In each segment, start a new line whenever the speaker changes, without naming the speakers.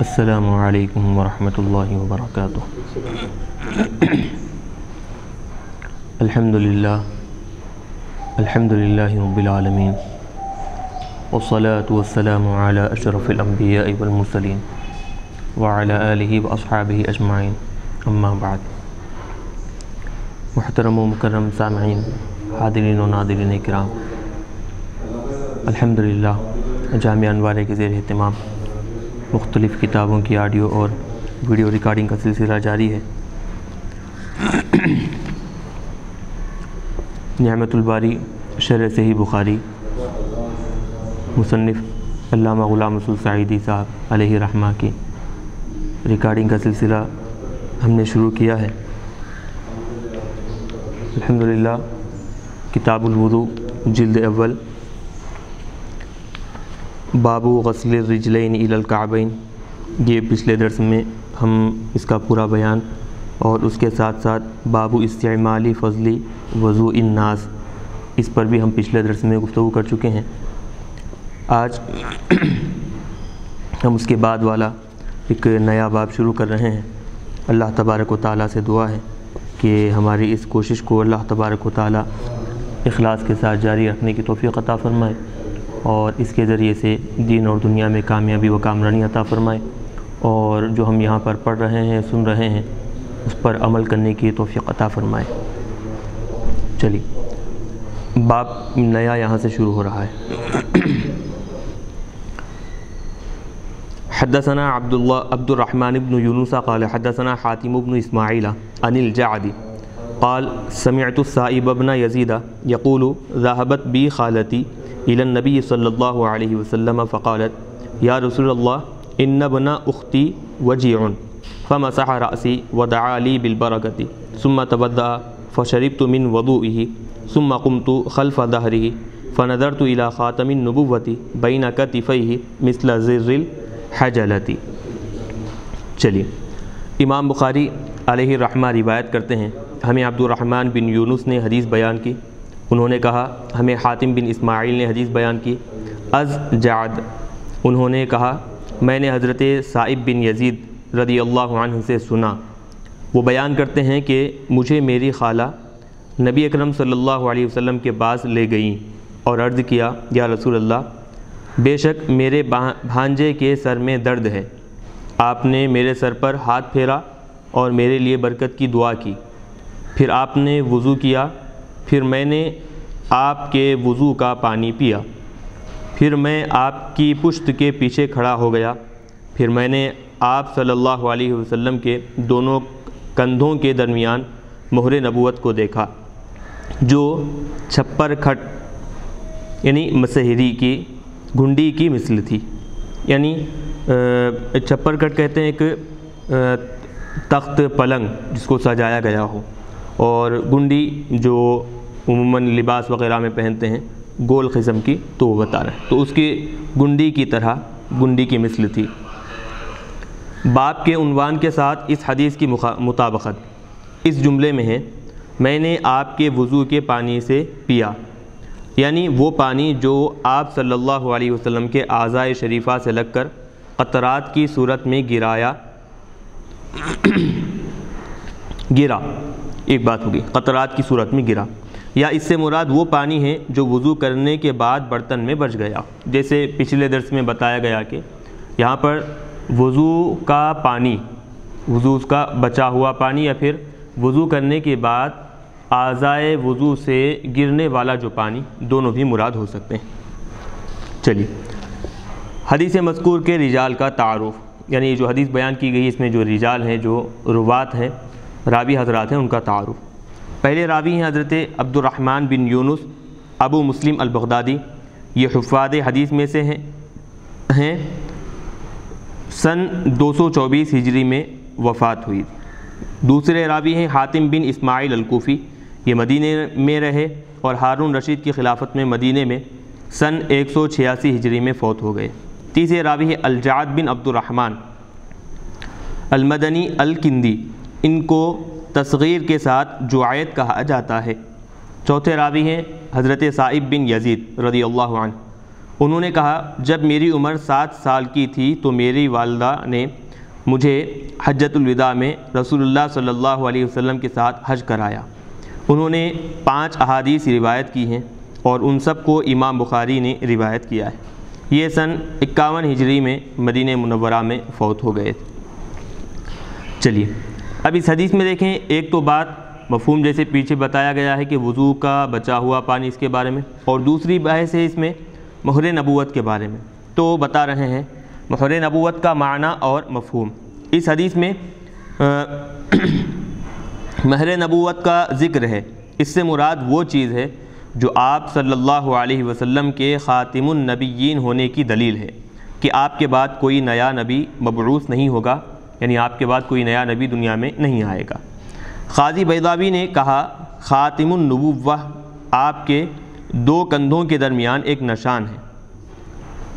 السلام علیکم ورحمۃ اللہ وبرکاتہ۔ الحمدللہ رب العالمین، والصلاة والسلام علی اشرف الانبیاء والمرسلین وعلی آلہ واصحابہ اجمعین، اما بعد۔ محترم و مکرم سامعین، حاضرین و ناظرین کرام، الحمدللہ جامعہ انوارے کے زیر اہتمام مختلف کتابوں کی آڈیو اور ویڈیو ریکارڈنگ کا سلسلہ جاری ہے۔ نعمت الباری شرح صحیح بخاری، مصنف علامہ غلام رسول سعیدی صاحب علیہ رحمہ کی ریکارڈنگ کا سلسلہ ہم نے شروع کیا ہے۔ الحمدللہ کتاب الوضوء جلد اول، باب غسل الرجلین الی الکعبین، یہ پچھلے درس میں ہم اس کا پورا بیان اور اس کے ساتھ ساتھ باب استعمال فضل وضوء الناس، اس پر بھی ہم پچھلے درس میں گفتگو کر چکے ہیں۔ آج ہم اس کے بعد والا ایک نیا باب شروع کر رہے ہیں۔ اللہ تبارک و تعالیٰ سے دعا ہے کہ ہماری اس کوشش کو اللہ تبارک و تعالیٰ اخلاص کے ساتھ جاری رکھنے کی توفیق عطا فرمائے اور اس کے ذریعے سے دین اور دنیا میں کامیابی و کامرانی عطا فرمائے، اور جو ہم یہاں پر پڑھ رہے ہیں، سن رہے ہیں، اس پر عمل کرنے کی توفیق عطا فرمائے۔ چلیے باب نیا یہاں سے شروع ہو رہا ہے۔ حدثنا عبد الرحمن بن یونس قال حدثنا حاتم بن اسماعیل عن الجعد قال سمعت السائب بن یزید یقول ذهبت بی خالتی إلى النبي صلى الله عليه وسلم فقالت يا رسول الله إن ابن أختي وجيع، فمسح رأسي ودعا لي بالبركة ثم توضأ فشربت من وضوئه ثم قمت خلف ظهره فنظرت إلى خاتم النبوة بين كتفيه مثل زر الحجلة۔ چلیے، امام بخاری علیہ الرحمہ روایت کرتے ہیں، ہمیں عبد الرحمن بن یونس نے حدیث بیان کی، انہوں نے کہا ہمیں حاتم بن اسماعیل نے حدیث بیان کی، از جعد انہوں نے کہا میں نے حضرت سائب بن یزید رضی اللہ عنہ سے سنا، وہ بیان کرتے ہیں کہ مجھے میری خالہ نبی اکرم صلی اللہ علیہ وسلم کے پاس لے گئیں اور عرض کیا یا رسول اللہ، بے شک میرے بھانجے کے سر میں درد ہے، آپ نے میرے سر پر ہاتھ پھیرا اور میرے لیے برکت کی دعا کی، پھر آپ نے وضو کیا، پھر میں نے آپ کے وضو کا پانی پیا، پھر میں آپ کی پشت کے پیچھے کھڑا ہو گیا، پھر میں نے آپ صلی اللہ علیہ وسلم کے دونوں کندھوں کے درمیان مہر نبوت کو دیکھا جو چھپر کھٹ یعنی مسحری کی گھنڈی کی مثل تھی، یعنی چھپر کھٹ کہتے ہیں ایک تخت پلنگ جس کو سجایا گیا ہو، اور گنڈی جو عموماً لباس وغیرہ میں پہنتے ہیں گول قسم کی، تو وہ بتا رہے ہیں، تو اس کی گنڈی کی طرح گنڈی کی مثل تھی۔ باب کے عنوان کے ساتھ اس حدیث کی مطابقت اس جملے میں ہے، میں نے آپ کے وضو کے پانی سے پیا، یعنی وہ پانی جو آپ صلی اللہ علیہ وسلم کے اعضائے شریفہ سے لگ کر قطرات کی صورت میں گرا، ایک بات ہوگی، قطرات کی صورت میں گرا، یا اس سے مراد وہ پانی ہے جو وضو کرنے کے بعد برتن میں بچ گیا، جیسے پچھلے درس میں بتایا گیا کہ یہاں پر وضو کا پانی، وضو کا بچا ہوا پانی، یا پھر وضو کرنے کے بعد اعضائے وضو سے گرنے والا جو پانی، دونوں بھی مراد ہو سکتے ہیں۔ چلیے، حدیث مذکور کے رجال کا تعارف، یعنی جو حدیث بیان کی گئی اس میں جو رجال ہیں، جو روات ہیں، راوی حضرات ہیں، ان کا تعارف۔ پہلے راوی ہیں حضرت عبد الرحمن بن یونس ابو مسلم البغدادی، یہ حفاظ حدیث میں سے ہیں، سن 224 ہجری میں وفات ہوئی۔ دوسرے راوی ہیں حاتم بن اسماعیل الکوفی، یہ مدینے میں رہے اور ہارون رشید کی خلافت میں مدینے میں سن 186 ہجری میں فوت ہو گئے۔ تیسرے راوی ہے الجعد بن عبد الرحمن المدنی الکندی، ان کو تصغیر کے ساتھ جعید کہا جاتا ہے۔ چوتھے راوی ہیں حضرت سائب بن یزید رضی اللہ عنہ، انہوں نے کہا جب میری عمر 7 سال کی تھی تو میری والدہ نے مجھے حجۃ الوداع میں رسول اللہ صلی اللہ علیہ وسلم کے ساتھ حج کرایا۔ انہوں نے 5 احادیث روایت کی ہیں اور ان سب کو امام بخاری نے روایت کیا ہے۔ یہ سن 51 ہجری میں مدینہ منورہ میں فوت ہو گئے تھے۔ چلیے اب اس حدیث میں دیکھیں، ایک تو بات مفہوم جیسے پیچھے بتایا گیا ہے کہ وضو کا بچا ہوا پانی اس کے بارے میں، اور دوسری بحث ہے اس میں مہر نبوت کے بارے میں۔ تو بتا رہے ہیں مہر نبوت کا معنی اور مفہوم۔ اس حدیث میں مہر نبوت کا ذکر ہے، اس سے مراد وہ چیز ہے جو آپ صلی اللہ علیہ وسلم کے خاتم النبیین ہونے کی دلیل ہے کہ آپ کے بعد کوئی نیا نبی مبعوث نہیں ہوگا، یعنی آپ کے بعد کوئی نیا نبی دنیا میں نہیں آئے گا۔ قاضی بیضاوی نے کہا خاتم النبوہ آپ کے 2 کندھوں کے درمیان ایک نشان ہے۔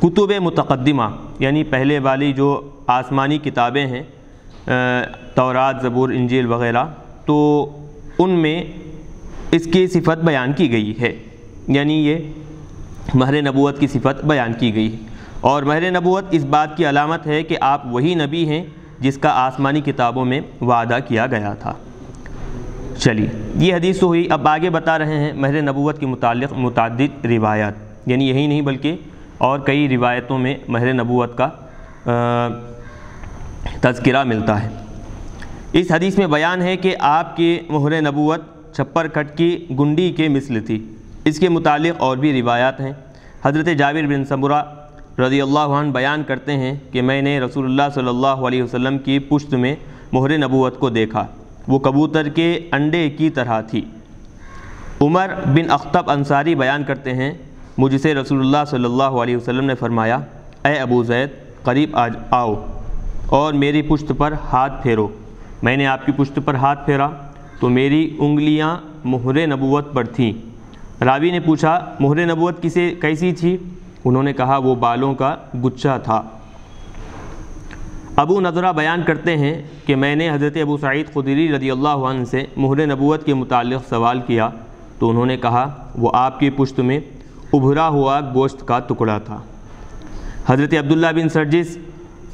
کتب متقدمہ یعنی پہلے والی جو آسمانی کتابیں ہیں، تورات، زبور، انجیل وغیرہ، تو ان میں اس کی صفت بیان کی گئی ہے، یعنی یہ مہر نبوت کی صفت بیان کی گئی ہے۔ اور مہر نبوت اس بات کی علامت ہے کہ آپ وہی نبی ہیں جس کا آسمانی کتابوں میں وعدہ کیا گیا تھا۔ چلیے یہ حدیث تو ہوئی، اب آگے بتا رہے ہیں مہر نبوت کے متعلق متعدد روایات، یعنی یہی نہیں بلکہ اور کئی روایتوں میں مہر نبوت کا تذکرہ ملتا ہے۔ اس حدیث میں بیان ہے کہ آپ کی مہر نبوت چھپر کھٹ کی گنڈی کے مثل تھی۔ اس کے متعلق اور بھی روایات ہیں۔ حضرت جابر بن سمرہ رضی اللہ عنہ بیان کرتے ہیں کہ میں نے رسول اللہ صلی اللہ علیہ وسلم کی پشت میں مہر نبوت کو دیکھا، وہ کبوتر کے انڈے کی طرح تھی۔ عمر بن اخطب انصاری بیان کرتے ہیں مجھ سے رسول اللہ صلی اللہ علیہ وسلم نے فرمایا اے ابو زید قریب آؤ اور میری پشت پر ہاتھ پھیرو۔ میں نے آپ کی پشت پر ہاتھ پھیرا تو میری انگلیاں مہر نبوت پر تھیں۔ راوی نے پوچھا مہر نبوت کیسی تھی؟ انہوں نے کہا وہ بالوں کا گچھا تھا۔ ابو نضرہ بیان کرتے ہیں کہ میں نے حضرت ابو سعید خدری رضی اللہ عنہ سے مہر نبوت کے متعلق سوال کیا تو انہوں نے کہا وہ آپ کی پشت میں ابھرا ہوا گوشت کا ٹکڑا تھا۔ حضرت عبداللہ بن سرجس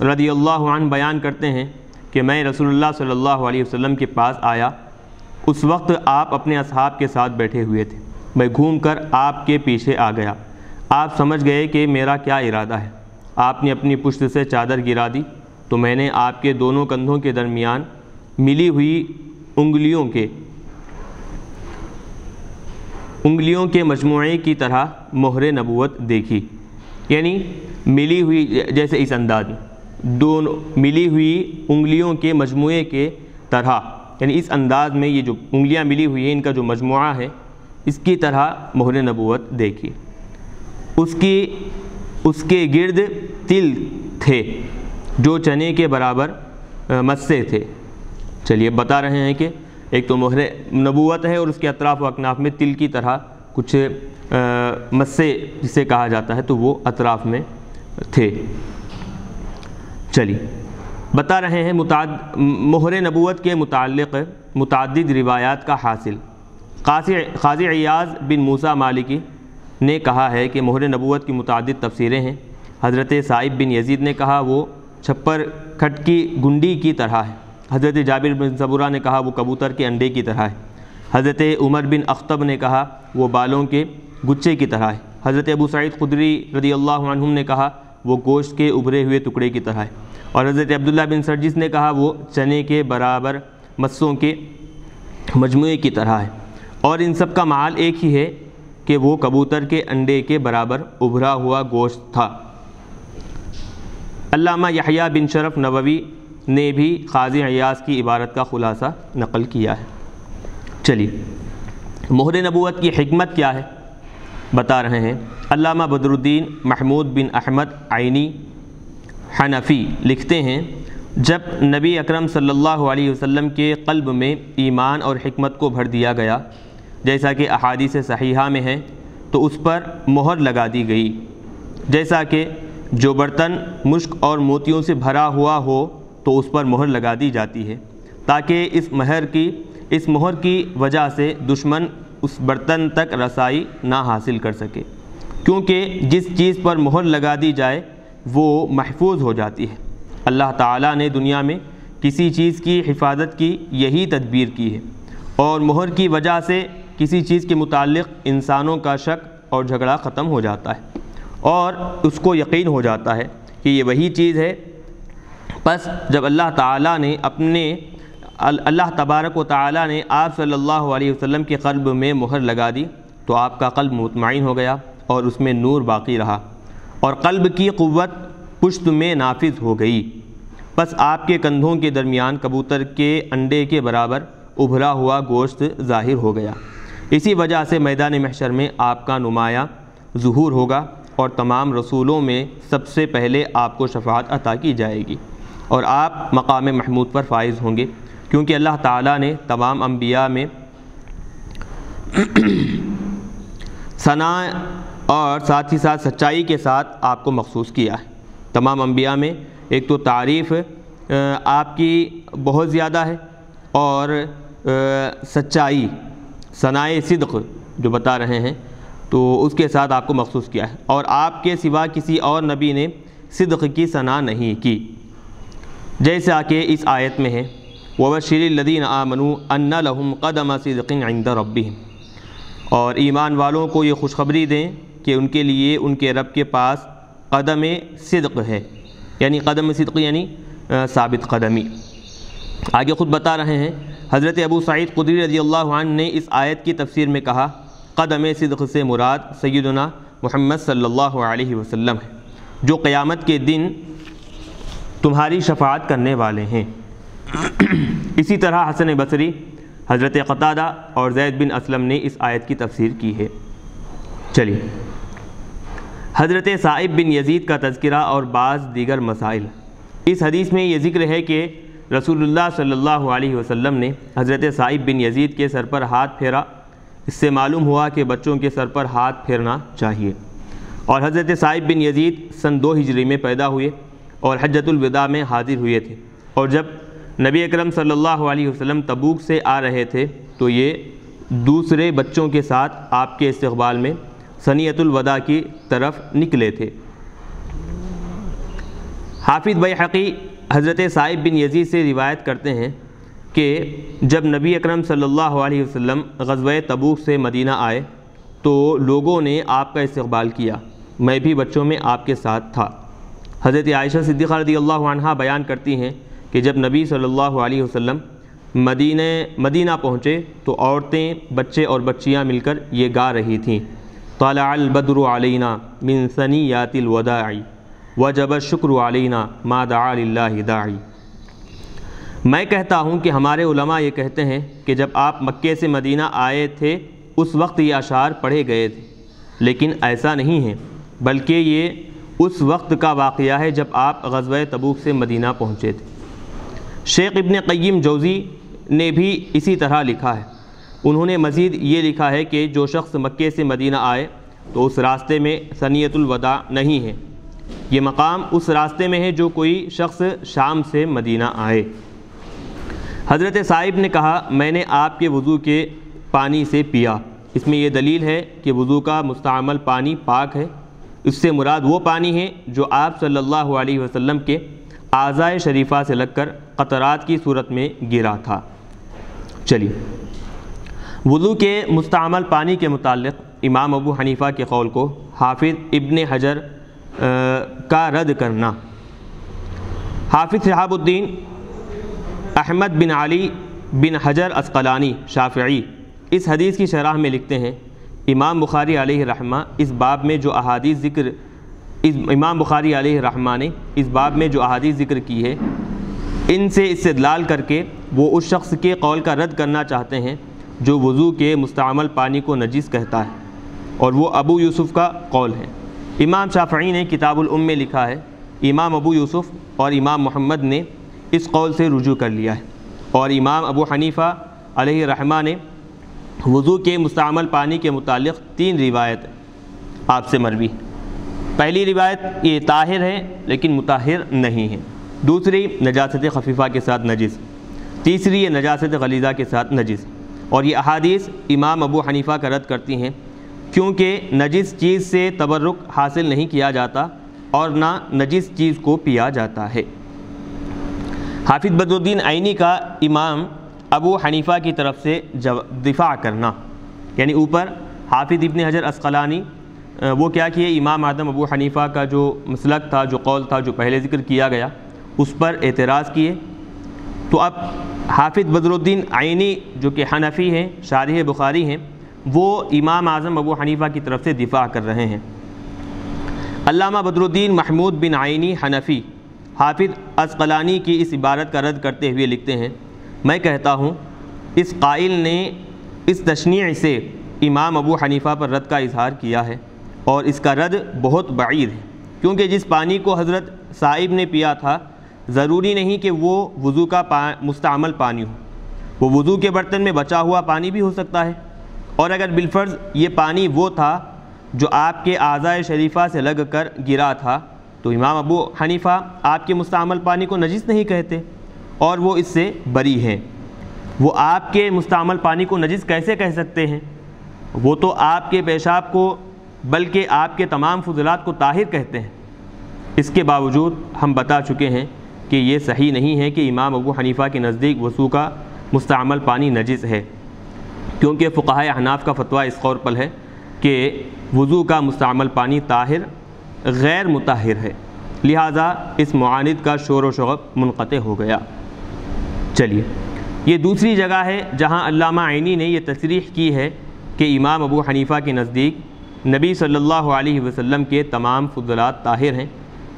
رضی اللہ عنہ بیان کرتے ہیں کہ میں رسول اللہ صلی اللہ علیہ وسلم کے پاس آیا، اس وقت آپ اپنے اصحاب کے ساتھ بیٹھے ہوئے تھے۔ میں گھوم کر آپ کے پیچھے آ گیا، آپ سمجھ گئے کہ میرا کیا ارادہ ہے۔ آپ نے اپنی پشت سے چادر گرا دی تو میں نے آپ کے دونوں کندھوں کے درمیان ملی ہوئی انگلیوں کے مجموعے کی طرح مہر نبوت دیکھی، یعنی ملی ہوئی جیسے اس انداز میں دونوں ملی ہوئی انگلیوں کے مجموعے کے طرح، یعنی اس انداز میں یہ جو انگلیاں ملی ہوئی ہیں ان کا جو مجموعہ ہے اس کی طرح مہر نبوت دیکھی۔ اس کے گرد تل تھے جو چنے کے برابر مسے تھے۔ چلیے بتا رہے ہیں کہ ایک تو مہر نبوت ہے اور اس کے اطراف و اکناف میں تل کی طرح کچھ مسے جسے کہا جاتا ہے تو وہ اطراف میں تھے۔ چلیے بتا رہے ہیں مہر نبوت کے متعلق متعدد روایات کا حاصل۔ قاضی عیاض بن موسیٰ مالکی نے کہا ہے کہ مہر نبوت کی متعدد تفسیریں ہیں۔ حضرت صائب بن یزید نے کہا وہ چھپر کھٹ کی گنڈی کی طرح ہے۔ حضرت جابر بن سمرہ نے کہا وہ کبوتر کے انڈے کی طرح ہے۔ حضرت عمر بن اخطب نے کہا وہ بالوں کے گچھے کی طرح ہے۔ حضرت ابو سعید خدری رضی اللہ عنہم نے کہا وہ گوشت کے ابھرے ہوئے ٹکڑے کی طرح ہے، اور حضرت عبداللہ بن سرجس نے کہا وہ چنے کے برابر مسوں کے مجموعے کی طرح ہے، اور ان سب کا معال ایک ہی ہے کہ وہ کبوتر کے انڈے کے برابر ابھرا ہوا گوشت تھا۔ علامہ یحییٰ بن شرف نووی نے بھی قاضی عیاض کی عبارت کا خلاصہ نقل کیا ہے۔ چلیے مہر نبوت کی حکمت کیا ہے بتا رہے ہیں۔ علامہ بدر الدین محمود بن احمد عینی حنفی لکھتے ہیں جب نبی اکرم صلی اللہ علیہ وسلم کے قلب میں ایمان اور حکمت کو بھر دیا گیا جیسا کہ احادیث صحیحہ میں ہے تو اس پر مہر لگا دی گئی، جیسا کہ جو برتن مشک اور موتیوں سے بھرا ہوا ہو تو اس پر مہر لگا دی جاتی ہے تاکہ اس مہر کی وجہ سے دشمن اس برتن تک رسائی نہ حاصل کر سکے۔ کیونکہ جس چیز پر مہر لگا دی جائے وہ محفوظ ہو جاتی ہے۔ اللہ تعالیٰ نے دنیا میں کسی چیز کی حفاظت کی یہی تدبیر کی ہے، اور مہر کی وجہ سے کسی چیز کے متعلق انسانوں کا شک اور جھگڑا ختم ہو جاتا ہے اور اس کو یقین ہو جاتا ہے کہ یہ وہی چیز ہے۔ پس جب اللہ تبارک و تعالیٰ نے آپ صلی اللہ علیہ وسلم کے قلب میں مہر لگا دی تو آپ کا قلب مطمئن ہو گیا اور اس میں نور باقی رہا، اور قلب کی قوت پشت میں نافذ ہو گئی۔ پس آپ کے کندھوں کے درمیان کبوتر کے انڈے کے برابر ابھرا ہوا گوشت ظاہر ہو گیا۔ اسی وجہ سے میدان محشر میں آپ کا نمایاں ظہور ہوگا، اور تمام رسولوں میں سب سے پہلے آپ کو شفاعت عطا کی جائے گی، اور آپ مقام محمود پر فائز ہوں گے، کیونکہ اللہ تعالیٰ نے تمام انبیاء میں ثناء اور ساتھ ہی ساتھ سچائی کے ساتھ آپ کو مخصوص کیا ہے۔ تمام انبیاء میں ایک تو تعریف آپ کی بہت زیادہ ہے، اور سچائی ثناء صدق جو بتا رہے ہیں تو اس کے ساتھ آپ کو مخصوص کیا ہے، اور آپ کے سوا کسی اور نبی نے صدق کی ثنا نہیں کی، جیسا کہ اس آیت میں ہے وَبَشِّرِ الَّذِينَ آمَنُوا أَنَّ لَهُمْ قَدَمَ صِدْقٍ عِنْدَ رَبِّهِمْ، اور ایمان والوں کو یہ خوشخبری دیں کہ ان کے لیے ان کے رب کے پاس قدم صدق ہے، یعنی قدم صدق یعنی ثابت قدمی۔ آگے خود بتا رہے ہیں، حضرت ابو سعید خدری رضی اللہ عنہ نے اس آیت کی تفسیر میں کہا قدم صدق سے مراد سیدنا محمد صلی اللہ علیہ وسلم ہے، جو قیامت کے دن تمہاری شفاعت کرنے والے ہیں۔ اسی طرح حسن بصری، حضرت قتادہ اور زید بن اسلم نے اس آیت کی تفسیر کی ہے۔ چلیے، حضرت صائب بن یزید کا تذکرہ اور بعض دیگر مسائل۔ اس حدیث میں یہ ذکر ہے کہ رسول اللہ صلی اللہ علیہ وسلم نے حضرت صائب بن یزید کے سر پر ہاتھ پھیرا۔ اس سے معلوم ہوا کہ بچوں کے سر پر ہاتھ پھیرنا چاہیے، اور حضرت صائب بن یزید سن 2 ہجری میں پیدا ہوئے اور حجۃ الوداع میں حاضر ہوئے تھے، اور جب نبی اکرم صلی اللہ علیہ وسلم تبوک سے آ رہے تھے تو یہ دوسرے بچوں کے ساتھ آپ کے استقبال میں ثنیۃ الوداع کی طرف نکلے تھے۔ حافظ بیہقی حضرت صائب بن یزید سے روایت کرتے ہیں کہ جب نبی اکرم صلی اللہ علیہ وسلم غزوہ تبوک سے مدینہ آئے تو لوگوں نے آپ کا استقبال کیا، میں بھی بچوں میں آپ کے ساتھ تھا۔ حضرت عائشہ صدیقہ رضی اللہ عنہا بیان کرتی ہیں کہ جب نبی صلی اللہ علیہ وسلم مدینہ پہنچے تو عورتیں، بچے اور بچیاں مل کر یہ گا رہی تھیں طلع البدر علینا من ثنیات الوداع وجب الشکر علینا ما دعا للہ داعی۔ میں کہتا ہوں کہ ہمارے علماء یہ کہتے ہیں کہ جب آپ مکے سے مدینہ آئے تھے اس وقت یہ اشعار پڑھے گئے تھے، لیکن ایسا نہیں ہے، بلکہ یہ اس وقت کا واقعہ ہے جب آپ غزوہ تبوک سے مدینہ پہنچے تھے۔ شیخ ابن قیم جوزی نے بھی اسی طرح لکھا ہے۔ انہوں نے مزید یہ لکھا ہے کہ جو شخص مکے سے مدینہ آئے تو اس راستے میں ثنیۃ الوداع نہیں ہے، یہ مقام اس راستے میں ہے جو کوئی شخص شام سے مدینہ آئے۔ حضرت صائب نے کہا میں نے آپ کے وضو کے پانی سے پیا۔ اس میں یہ دلیل ہے کہ وضو کا مستعمل پانی پاک ہے، اس سے مراد وہ پانی ہے جو آپ صلی اللہ علیہ وسلم کے اعضائے شریفہ سے لگ کر قطرات کی صورت میں گرا تھا۔ چلیے، وضو کے مستعمل پانی کے متعلق امام ابو حنیفہ کے قول کو حافظ ابن حجر کا رد کرنا۔ حافظ شہاب الدین احمد بن علی بن حجر عسقلانی شافعی اس حدیث کی شرح میں لکھتے ہیں امام بخاری علیہ رحمہ اس باب میں جو احادیث ذکر کی ہے ان سے استدلال کر کے وہ اس شخص کے قول کا رد کرنا چاہتے ہیں جو وضو کے مستعمل پانی کو نجس کہتا ہے، اور وہ ابو یوسف کا قول ہے۔ امام شافعی نے کتاب الام میں لکھا ہے امام ابو یوسف اور امام محمد نے اس قول سے رجوع کر لیا ہے، اور امام ابو حنیفہ علیہ رحمہ نے وضو کے مستعمل پانی کے متعلق 3 روایت آپ سے مروی۔ پہلی روایت یہ طاہر ہے لیکن مطہر نہیں ہے، دوسری نجاست خفیفہ کے ساتھ نجس، تیسری یہ نجاست غلیظہ کے ساتھ نجس، اور یہ احادیث امام ابو حنیفہ کا رد کرتی ہیں کیونکہ نجس چیز سے تبرک حاصل نہیں کیا جاتا اور نہ نجس چیز کو پیا جاتا ہے۔ حافظ بدر الدین عینی کا امام ابو حنیفہ کی طرف سے دفاع کرنا، یعنی اوپر حافظ ابن حجر عسقلانی وہ کیا کیے، امام اعظم ابو حنیفہ کا جو مسلک تھا، جو قول تھا، جو پہلے ذکر کیا گیا، اس پر اعتراض کیے۔ تو اب حافظ بدر الدین عینی جو کہ حنفی ہیں، شارح بخاری ہیں، وہ امام اعظم ابو حنیفہ کی طرف سے دفاع کر رہے ہیں۔ علامہ بدر الدین محمود بن عینی حنفی حافظ عسقلانی کی اس عبارت کا رد کرتے ہوئے لکھتے ہیں، میں کہتا ہوں اس قائل نے اس تشنیع سے امام ابو حنیفہ پر رد کا اظہار کیا ہے، اور اس کا رد بہت بعید ہے، کیونکہ جس پانی کو حضرت صائب نے پیا تھا ضروری نہیں کہ وہ وضو کا مستعمل پانی ہو، وہ وضو کے برتن میں بچا ہوا پانی بھی ہو سکتا ہے، اور اگر بالفرض یہ پانی وہ تھا جو آپ کے اعضائے شریفہ سے لگ کر گرا تھا تو امام ابو حنیفہ آپ کے مستعمل پانی کو نجس نہیں کہتے، اور وہ اس سے بری ہیں۔ وہ آپ کے مستعمل پانی کو نجس کیسے کہہ سکتے ہیں؟ وہ تو آپ کے پیشاب کو بلکہ آپ کے تمام فضلات کو طاہر کہتے ہیں۔ اس کے باوجود ہم بتا چکے ہیں کہ یہ صحیح نہیں ہے کہ امام ابو حنیفہ کے نزدیک وضو کا مستعمل پانی نجس ہے، کیونکہ فقہائے احناف کا فتویٰ اس قول پر ہے کہ وضو کا مستعمل پانی طاہر غیر مطہر ہے، لہٰذا اس معاند کا شور و شغب منقطع ہو گیا۔ چلیے، یہ دوسری جگہ ہے جہاں علامہ عینی نے یہ تصریح کی ہے کہ امام ابو حنیفہ کے نزدیک نبی صلی اللہ علیہ وسلم کے تمام فضلات طاہر ہیں،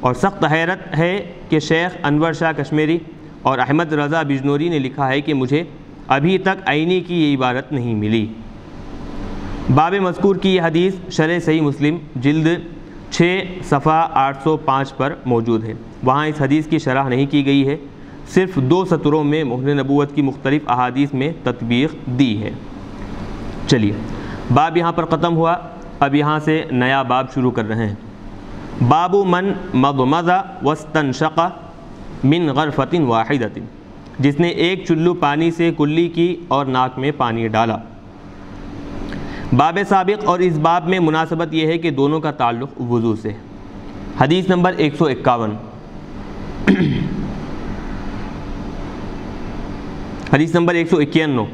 اور سخت حیرت ہے کہ شیخ انور شاہ کشمیری اور احمد رضا بجنوری نے لکھا ہے کہ مجھے ابھی تک عینی کی یہ عبارت نہیں ملی۔ باب مذکور کی یہ حدیث شرح صحیح مسلم جلد 6 صفحہ 805 پر موجود ہے، وہاں اس حدیث کی شرح نہیں کی گئی ہے، صرف 2 سطروں میں مہر نبوت کی مختلف احادیث میں تطبیق دی ہے۔ چلیے، باب یہاں پر ختم ہوا، اب یہاں سے نیا باب شروع کر رہے ہیں۔ باب من مضمض واستنشق من غرفۃ واحدۃ، جس نے ایک چلو پانی سے کلی کی اور ناک میں پانی ڈالا۔ باب سابق اور اس باب میں مناسبت یہ ہے کہ دونوں کا تعلق وضو سے۔ حدیث نمبر 151، حدیث نمبر 151،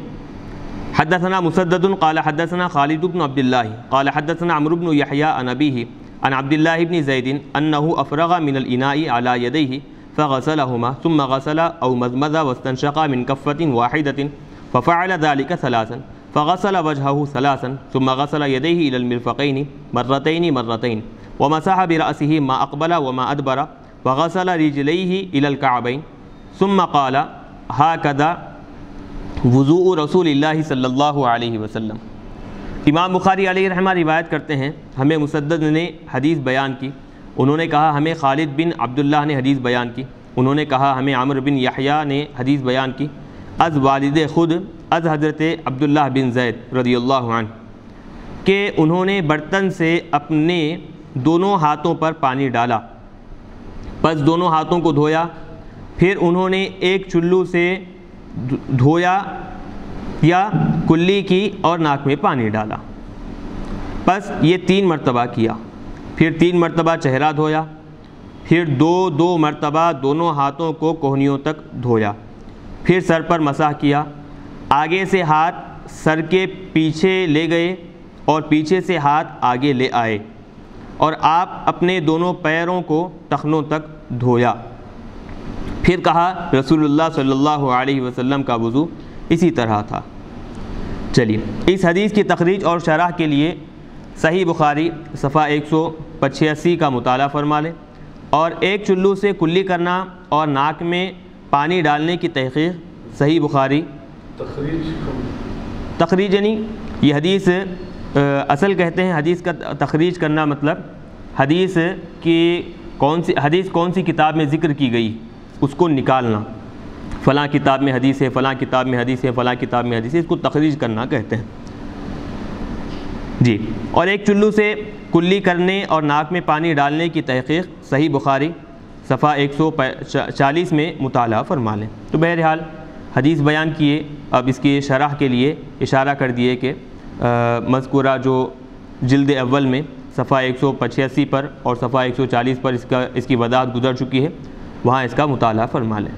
حدثنا مسدد قال حدثنا خالد بن عبد الله قال حدثنا عمرو بن يحيى عن أبيه عن عبد الله بن زيد أنه أفرغ من الإناء على يديه فغسلهما ثم غسل أو مضمض واستنشق من كفة واحدة ففعل ذلك 3 فغسل وجهه 3 ثم غسل يديه إلى المرفقين مرتين ومسح برأسه ما أقبل وما أدبر وغسل رجليه إلى الكعبين ثم قال هكذا وضوء رسول اللہ صلی اللہ علیہ وسلم۔ امام بخاری علیہ رحمہ روایت کرتے ہیں، ہمیں مسدد نے حدیث بیان کی، انہوں نے کہا ہمیں خالد بن عبداللہ نے حدیث بیان کی، انہوں نے کہا ہمیں عمرو بن یحییٰ نے حدیث بیان کی، از والد خود از حضرت عبداللہ بن زید رضی اللہ عنہ، کہ انہوں نے برتن سے اپنے دونوں ہاتھوں پر پانی ڈالا، پس دونوں ہاتھوں کو دھویا، پھر انہوں نے ایک چلو سے دھویا یا کلی کی اور ناک میں پانی ڈالا، بس یہ 3 مرتبہ کیا، پھر 3 مرتبہ چہرہ دھویا، پھر 2 مرتبہ دونوں ہاتھوں کو کوہنیوں تک دھویا، پھر سر پر مسح کیا، آگے سے ہاتھ سر کے پیچھے لے گئے اور پیچھے سے ہاتھ آگے لے آئے، اور آپ اپنے دونوں پیروں کو ٹخنوں تک دھویا، پھر کہا رسول اللہ صلی اللہ علیہ وسلم کا وضو اسی طرح تھا۔ چلیے، اس حدیث کی تخریج اور شرح کے لیے صحیح بخاری صفحہ 185 کا مطالعہ فرما لیں، اور ایک چلو سے کلی کرنا اور ناک میں پانی ڈالنے کی تحقیق صحیح بخاری تخریج یعنی یہ حدیث اصل کہتے ہیں، حدیث کا تخریج کرنا مطلب حدیث کی کون سی کتاب میں ذکر کی گئی اس کو نکالنا، فلاں کتاب میں حدیث ہے، فلاں کتاب میں حدیث ہے، فلاں کتاب میں حدیث ہے، اس کو تخریج کرنا کہتے ہیں جی۔ اور ایک چلو سے کلی کرنے اور ناک میں پانی ڈالنے کی تحقیق صحیح بخاری صفحہ 140 میں مطالعہ فرما لیں۔ تو بہرحال حدیث بیان کیے، اب اس کی شرح کے لیے اشارہ کر دیے کہ مذکورہ جو جلد اول میں صفحہ 185 پر اور صفحہ 140 پر اس کی وضاحت گزر چکی ہے، وہاں اس کا مطالعہ فرما لیں۔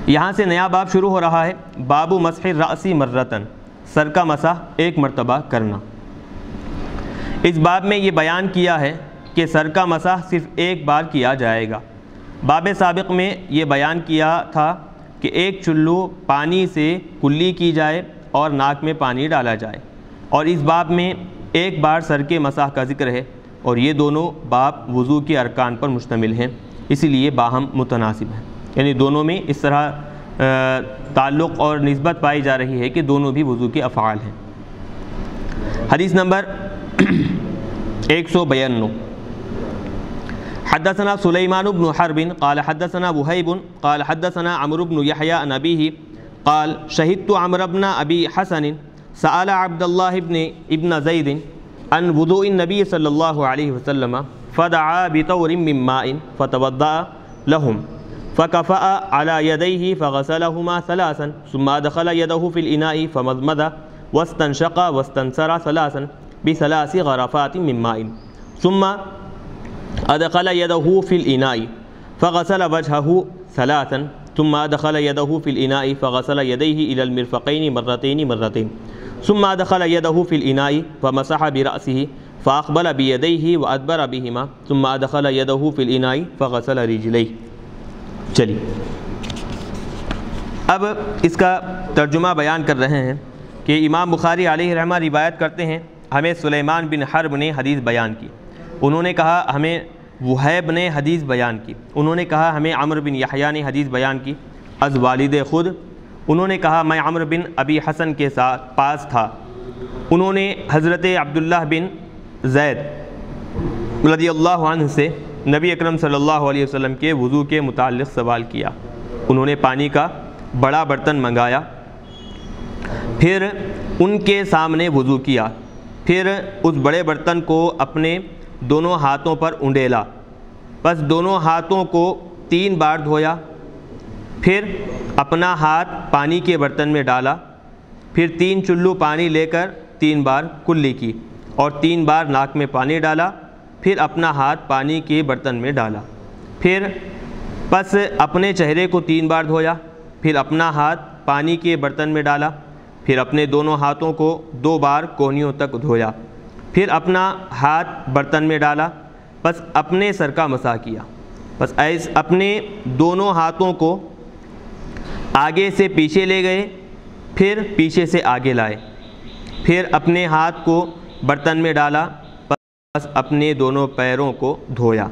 یہاں سے نیا باب شروع ہو رہا ہے، باب مسح الرأس مرتن، سر کا مسح ایک مرتبہ کرنا۔ اس باب میں یہ بیان کیا ہے کہ سر کا مسح صرف ایک بار کیا جائے گا۔ باب سابق میں یہ بیان کیا تھا کہ ایک چلو پانی سے کلی کی جائے اور ناک میں پانی ڈالا جائے، اور اس باب میں ایک بار سر کے مسح کا ذکر ہے، اور یہ دونوں باب وضو کے ارکان پر مشتمل ہیں، اسی لیے باہم متناسب ہیں، یعنی دونوں میں اس طرح تعلق اور نسبت پائی جا رہی ہے کہ دونوں بھی وضو کے افعال ہیں۔ حدیث نمبر 192، حدثنا سلیمان بن حرب قال حدثنا وہیب قال حدثنا عمرو بن یحیی عن ابیہ قال شہدت عمرو بن ابی حسن سأل عبد الله ابن زید عن وضوء النبی صلی اللہ علیہ وسلم فدعا بطور من ماء فتوضأ لهم فكفأ على يديه فغسلهما ثلاثا ثم أدخل يده في الإناء فمضمض واستنشق واستنثر ثلاثا بثلاث غرفات من ماء ثم أدخل يده في الإناء فغسل وجهه ثلاثا ثم أدخل يده في الإناء فغسل يديه إلى المرفقين مرتين ثم أدخل يده في الإناء فمسح برأسه فأقبل بيديه وأدبر بهما ثم أدخل يده في الإناء فغسل رجليه۔ چلیے اب اس کا ترجمہ بیان کر رہے ہیں کہ امام بخاری علیہ رحمہ روایت کرتے ہیں، ہمیں سلیمان بن حرب نے حدیث بیان کی، انہوں نے کہا ہمیں وہیب نے حدیث بیان کی، انہوں نے کہا ہمیں عمرو بن یحییٰ نے حدیث بیان کی از والد خود، انہوں نے کہا میں عمرو بن ابی حسن کے ساتھ پاس تھا، انہوں نے حضرت عبداللہ بن زید رضی اللہ عنہ سے نبی اکرم صلی اللہ علیہ وسلم کے وضو کے متعلق سوال کیا، انہوں نے پانی کا بڑا برتن منگایا، پھر ان کے سامنے وضو کیا، پھر اس بڑے برتن کو اپنے دونوں ہاتھوں پر انڈیلا، بس دونوں ہاتھوں کو 3 بار دھویا، پھر اپنا ہاتھ پانی کے برتن میں ڈالا، پھر 3 چلو پانی لے کر 3 بار کلی کی اور 3 بار ناک میں پانی ڈالا، پھر اپنا ہاتھ پانی کے برتن میں ڈالا، پھر پس اپنے چہرے کو 3 بار دھویا، پھر اپنا ہاتھ پانی کے برتن میں ڈالا، پھر اپنے دونوں ہاتھوں کو 2 بار کوہنیوں تک دھویا، پھر اپنا ہاتھ برتن میں ڈالا، بس اپنے سر کا مسح کیا، بس ایسے اپنے دونوں ہاتھوں کو آگے سے پیچھے لے گئے، پھر پیچھے سے آگے لائے، پھر اپنے ہاتھ کو برتن میں ڈالا، بس اپنے دونوں پیروں کو دھویا۔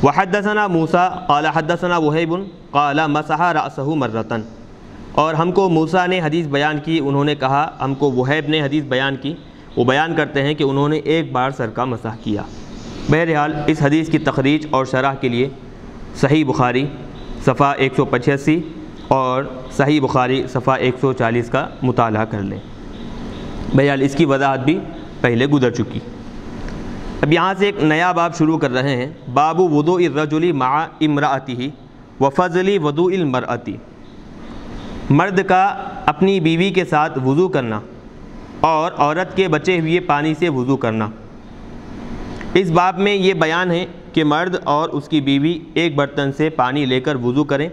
وحدثنا موسیٰ قال حدثنا وہیب قال مسح رأسہ مرتن، اور ہم کو موسیٰ نے حدیث بیان کی، انہوں نے کہا ہم کو وہیب نے حدیث بیان کی، وہ بیان کرتے ہیں کہ انہوں نے ایک بار سر کا مسح کیا۔ بہرحال اس حدیث کی تخریج اور شرح کے لیے صحیح بخاری صفحہ 185 اور صحیح بخاری صفحہ 140 کا مطالعہ کر لیں۔ بہرحال اس کی وضاحت بھی پہلے گزر چکی۔ اب یہاں سے ایک نیا باب شروع کر رہے ہیں، باب وضوء الرجل مع امرأتہ وفضل وضوء المرأۃ، مرد کا اپنی بیوی کے ساتھ وضو کرنا اور عورت کے بچے ہوئے پانی سے وضو کرنا۔ اس باب میں یہ بیان ہے کہ مرد اور اس کی بیوی ایک برتن سے پانی لے کر وضو کریں،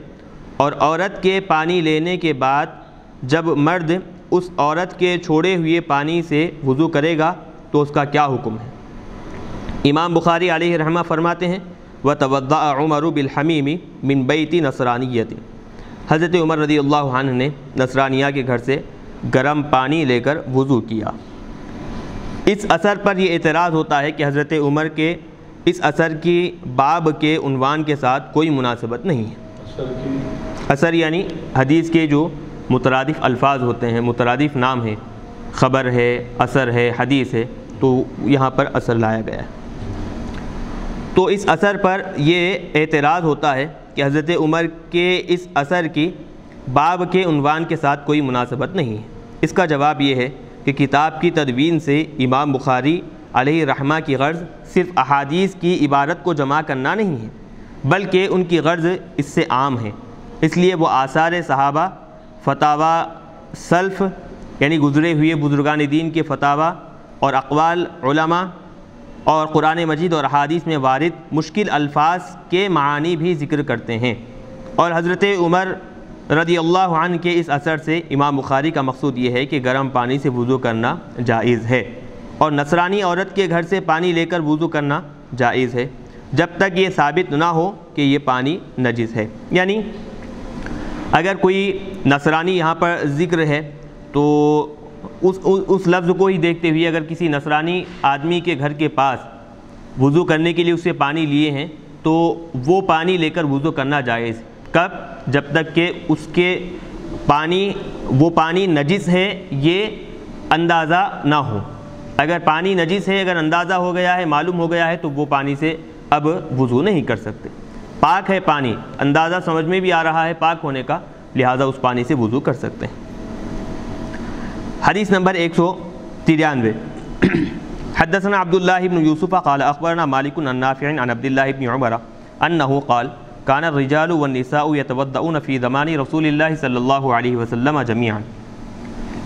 اور عورت کے پانی لینے کے بعد جب مرد اس عورت کے چھوڑے ہوئے پانی سے وضو کرے گا تو اس کا کیا حکم ہے۔ امام بخاری علیہ رحمہ فرماتے ہیں وَتَوَضَّأَ عُمَرُ بِالْحَمِيمِ مِنْ بَيْتِ نَصْرَانِيَّةٍ، حضرت عمر رضی اللہ عنہ نے نصرانیہ کے گھر سے گرم پانی لے کر وضو کیا۔ اس اثر پر یہ اعتراض ہوتا ہے کہ حضرت عمر کے اس اثر کی باب کے عنوان کے ساتھ کوئی مناسبت نہیں ہے۔ اثر یعنی حدیث کے جو مترادف الفاظ ہوتے ہیں، مترادف نام ہیں، خبر ہے، اثر ہے، حدیث ہے، تو یہاں پر اثر لایا گیا ہے۔ تو اس اثر پر یہ اعتراض ہوتا ہے کہ حضرت عمر کے اس اثر کی باب کے عنوان کے ساتھ کوئی مناسبت نہیں ہے۔ اس کا جواب یہ ہے کہ کتاب کی تدوین سے امام بخاری علیہ رحمہ کی غرض صرف احادیث کی عبارت کو جمع کرنا نہیں ہے، بلکہ ان کی غرض اس سے عام ہے، اس لیے وہ آثار صحابہ، فتاوی سلف یعنی گزرے ہوئے بزرگان دین کے فتاوی اور اقوال علماء اور قرآن مجید اور احادیث میں وارد مشکل الفاظ کے معانی بھی ذکر کرتے ہیں۔ اور حضرت عمر رضی اللہ عنہ کے اس اثر سے امام بخاری کا مقصود یہ ہے کہ گرم پانی سے وضو کرنا جائز ہے، اور نصرانی عورت کے گھر سے پانی لے کر وضو کرنا جائز ہے جب تک یہ ثابت نہ ہو کہ یہ پانی نجس ہے۔ یعنی اگر کوئی نصرانی یہاں پر ذکر ہے تو اس لفظ کو ہی دیکھتے ہوئے اگر کسی نصرانی آدمی کے گھر کے پاس وضو کرنے کے لیے اس سے پانی لیے ہیں تو وہ پانی لے کر وضو کرنا جائز۔ کب؟ جب تک کہ اس کے وہ پانی نجس ہے یہ اندازہ نہ ہو۔ اگر پانی نجس ہے، اگر اندازہ ہو گیا ہے، معلوم ہو گیا ہے، تو وہ پانی سے اب وضو نہیں کر سکتے۔ پاک ہے پانی، اندازہ سمجھ میں بھی آ رہا ہے پاک ہونے کا، لہٰذا اس پانی سے وضو کر سکتے ہیں۔ حدیث نمبر 193 حدثنا عبداللہ بن یوسف قال اخبرنا مالک عن نافع عن عبداللہ بن عمر انه قال كان الرجال والنساء يتوضؤون في زمان رسول اللہ صلی اللہ علیہ وسلم جميعا۔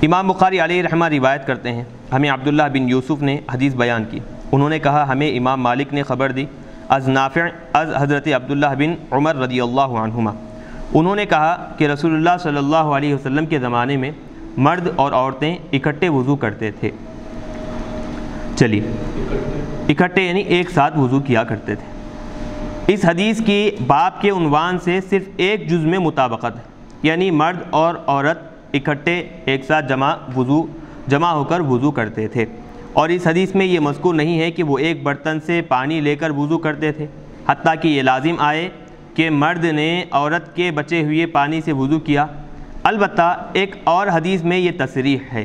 امام بخاری علیہ رحمہ روایت کرتے ہیں، ہمیں عبداللہ بن یوسف نے حدیث بیان کی، انہوں نے کہا ہمیں امام مالک نے خبر دی از نافع از حضرت عبداللہ بن عمر رضی اللہ عنہما، انہوں نے کہا کہ رسول اللہ صلی اللہ علیہ وسلم کے زمانے میں مرد اور عورتیں اکٹھے وضو کرتے تھے۔ چلیے، اکٹھے یعنی ایک ساتھ وضو کیا کرتے تھے۔ اس حدیث کی باب کے عنوان سے صرف ایک جز میں مطابقت ہے، یعنی مرد اور عورت اکٹھے ایک ساتھ جمع ہو کر وضو کرتے تھے، اور اس حدیث میں یہ مذکور نہیں ہے کہ وہ ایک برتن سے پانی لے کر وضو کرتے تھے، حتیٰ کہ یہ لازم آئے کہ مرد نے عورت کے بچے ہوئے پانی سے وضو کیا۔ البتہ ایک اور حدیث میں یہ تصریح ہے،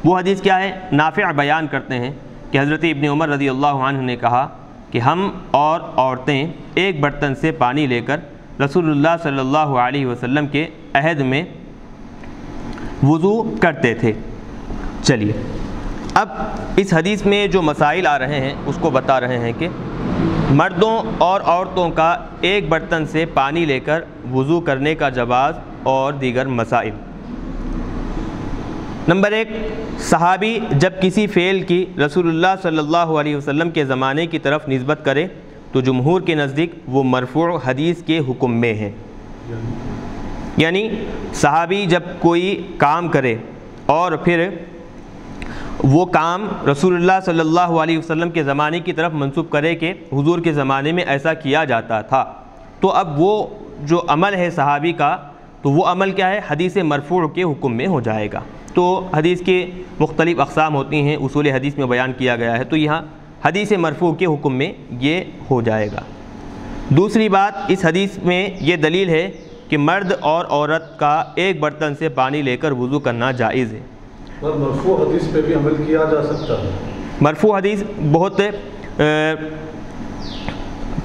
وہ حدیث کیا ہے؟ نافع بیان کرتے ہیں کہ حضرت ابن عمر رضی اللہ عنہ نے کہا کہ ہم اور عورتیں ایک برتن سے پانی لے کر رسول اللہ صلی اللہ علیہ وسلم کے عہد میں وضو کرتے تھے۔ چلیے، اب اس حدیث میں جو مسائل آ رہے ہیں اس کو بتا رہے ہیں کہ مردوں اور عورتوں کا ایک برتن سے پانی لے کر وضو کرنے کا جواز اور دیگر مسائل۔ نمبر 1، صحابی جب کسی فعل کی رسول اللہ صلی اللہ علیہ وسلم کے زمانے کی طرف نسبت کرے تو جمہور کے نزدیک وہ مرفوع حدیث کے حکم میں ہے۔ یعنی صحابی جب کوئی کام کرے اور پھر وہ کام رسول اللہ صلی اللہ علیہ وسلم کے زمانے کی طرف منسوب کرے کہ حضور کے زمانے میں ایسا کیا جاتا تھا، تو اب وہ جو عمل ہے صحابی کا، تو وہ عمل کیا ہے؟ حدیث مرفوع کے حکم میں ہو جائے گا۔ تو حدیث کی مختلف اقسام ہوتی ہیں، اصول حدیث میں بیان کیا گیا ہے، تو یہاں حدیث مرفوع کے حکم میں یہ ہو جائے گا۔ دوسری بات، اس حدیث میں یہ دلیل ہے کہ مرد اور عورت کا ایک برتن سے پانی لے کر وضو کرنا جائز ہے۔
مرفوع حدیث پہ بھی عمل کیا جا سکتا ہے۔
مرفوع حدیث بہت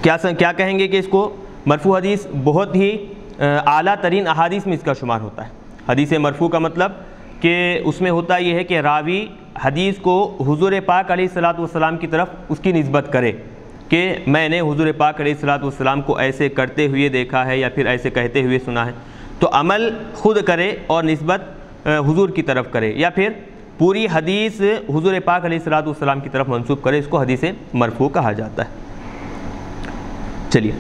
کیا کہیں گے کہ اس کو مرفوع حدیث بہت ہی اعلیٰ ترین احادیث میں اس کا شمار ہوتا ہے۔ حدیث مرفوع کا مطلب کہ اس میں ہوتا یہ ہے کہ راوی حدیث کو حضور پاک علیہ الصلاۃ والسلام کی طرف اس کی نسبت کرے کہ میں نے حضور پاک علیہ الصلاۃ والسلام کو ایسے کرتے ہوئے دیکھا ہے یا پھر ایسے کہتے ہوئے سنا ہے، تو عمل خود کرے اور نسبت حضور کی طرف کرے، یا پھر پوری حدیث حضور پاک علیہ الصلاۃ والسلام کی طرف منسوب کرے، اس کو حدیث مرفوع کہا جاتا ہے۔ چلیے،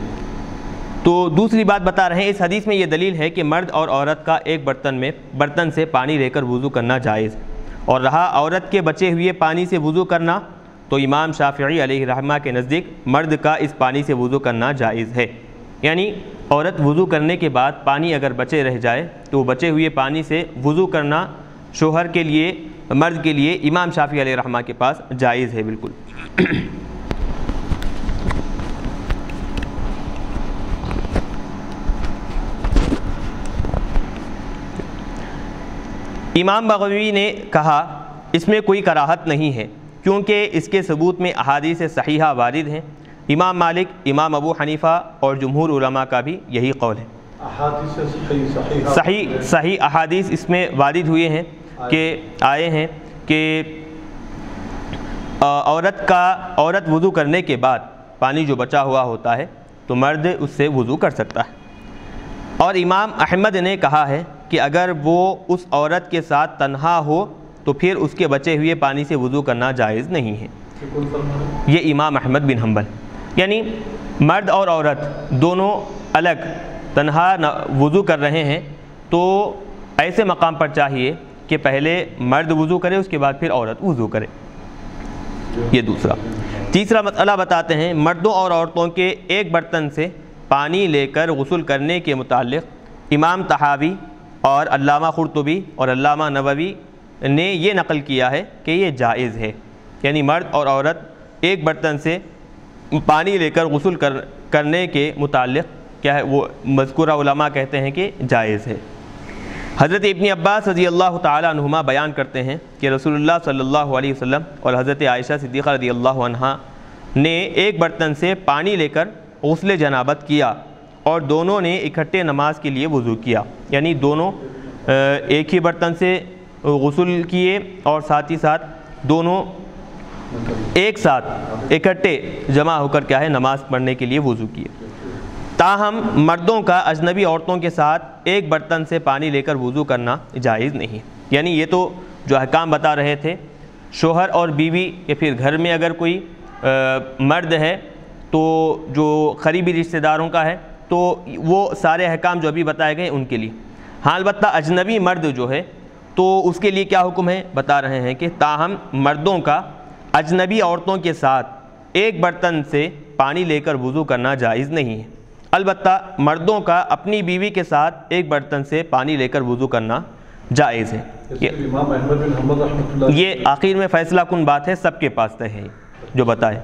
تو دوسری بات بتا رہے ہیں، اس حدیث میں یہ دلیل ہے کہ مرد اور عورت کا ایک برتن سے پانی لے کر وضو کرنا جائز ہے، اور رہا عورت کے بچے ہوئے پانی سے وضو کرنا، تو امام شافعی علیہ رحمہ کے نزدیک مرد کا اس پانی سے وضو کرنا جائز ہے۔ یعنی عورت وضو کرنے کے بعد پانی اگر بچے رہ جائے تو بچے ہوئے پانی سے وضو کرنا شوہر کے لیے، مرد کے لیے امام شافعی علیہ رحمہ کے پاس جائز ہے بالکل۔ امام بغوی نے کہا اس میں کوئی کراہت نہیں ہے کیونکہ اس کے ثبوت میں احادیث صحیحہ وارد ہیں۔ امام مالک، امام ابو حنیفہ اور جمہور علماء کا بھی یہی قول ہے۔ صحیح احادیث اس میں وارد ہوئے ہیں کہ آئے ہیں کہ عورت وضو کرنے کے بعد پانی جو بچا ہوا ہوتا ہے تو مرد اس سے وضو کر سکتا ہے۔ اور امام احمد نے کہا ہے کہ اگر وہ اس عورت کے ساتھ تنہا ہو تو تو پھر اس کے بچے ہوئے پانی سے وضو کرنا جائز نہیں ہے۔ یہ امام احمد بن حنبل، یعنی مرد اور عورت دونوں الگ تنہا وضو کر رہے ہیں تو ایسے مقام پر چاہیے کہ پہلے مرد وضو کرے، اس کے بعد پھر عورت وضو کرے۔ یہ دوسرا۔ تیسرا مسئلہ بتاتے ہیں، مردوں اور عورتوں کے ایک برتن سے پانی لے کر غسل کرنے کے متعلق امام طحاوی اور علامہ قرطبی اور علامہ نووی نے یہ نقل کیا ہے کہ یہ جائز ہے، یعنی مرد اور عورت ایک برتن سے پانی لے کر غسل کرنے کے متعلق کیا ہے، وہ مذکورہ علماء کہتے ہیں کہ جائز ہے۔ حضرت ابن عباس رضی اللہ تعالی عنہما بیان کرتے ہیں کہ رسول اللہ صلی اللہ علیہ وسلم اور حضرت عائشہ صدیقہ رضی اللہ عنہا نے ایک برتن سے پانی لے کر غسل جنابت کیا اور دونوں نے اکٹھے نماز کے لیے وضو کیا، یعنی دونوں ایک ہی برتن سے غسل کیے اور ساتھ ہی ساتھ دونوں ایک ساتھ اکٹھے جمع ہو کر کیا ہے نماز پڑھنے کے لیے وضو کیے۔ تاہم مردوں کا اجنبی عورتوں کے ساتھ ایک برتن سے پانی لے کر وضو کرنا جائز نہیں، یعنی یہ تو جو احکام بتا رہے تھے شوہر اور بیوی یا پھر گھر میں اگر کوئی مرد ہے تو جو قریبی رشتہ داروں کا ہے تو وہ سارے احکام جو ابھی بتائے گئے ان کے لیے۔ ہاں البتہ اجنبی مرد جو ہے تو اس کے لیے کیا حکم ہے بتا رہے ہیں کہ تاہم مردوں کا اجنبی عورتوں کے ساتھ ایک برتن سے پانی لے کر وضو کرنا جائز نہیں ہے، البتہ مردوں کا اپنی بیوی کے ساتھ ایک برتن سے پانی لے کر وضو کرنا جائز ہے۔
امام احمد بن حنبل رحمۃ اللہ،
یہ آخر میں فیصلہ کن بات ہے، سب کے پاس ہے جو بتائے